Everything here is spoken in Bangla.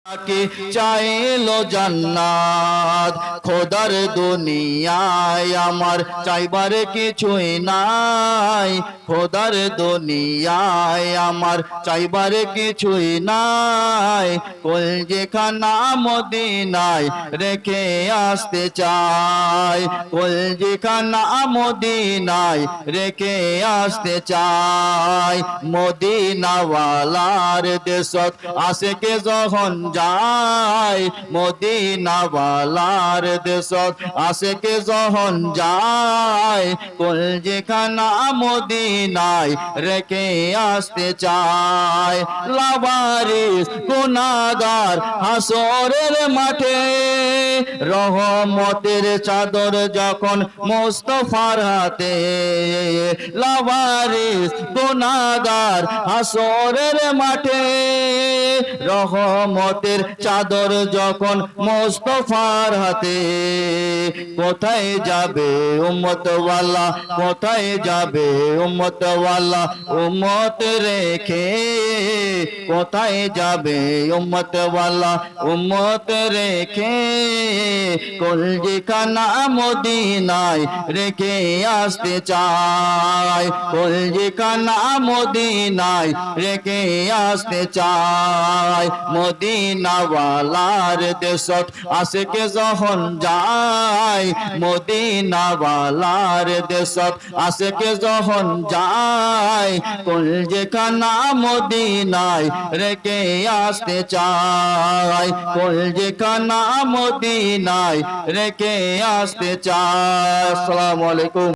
কি চাইলো জান্নাত খোদার দুনিয়ায় আমার চাইবার কিছুই নাই খোদার দুনিয়ায় আমার চাইবার কিছুই নাই কলজেখানা মদিনায় রেখে আসতে চাই কলজেখানা মদিনায় রেখে আসতে চাই মদিনাওয়ালার দেশত আশেকে যখন যায় মদিনাওয়ালার দেশত আশেকে যখন যায় কলজেখানা মদিনায় রেখে আসতে চায় লাবারিস গুনাহগার হাসরের মাঠে রহমতের চাদর যখন মুস্তাফার হাতে লাবারিস গুনাহগার হাসরের মাঠে রহমতের চাদর যখন মুস্তাফার হাতে কোথায় যাবে উম্মতওয়ালা কোথায় যাবে উম্মতওয়ালা উম্মত রেখে কোথায় যাবে উম্মতওয়ালা উম্মত রেখে কলজেখানা মদিনায় রেখে আসতে চায় কলজেখানা মদিনায় রেখে আসতে চায় মদিনাওয়ালার দেশত আশেকে যখন যায় মদিনাওয়ালার দেশত আশেকে যখন যায় কলজেখানা মদিনায় রেখে আসতে চায় কলজেখানা মদিনায় রেখে আসতে চায়। আসসালামু আলাইকুম।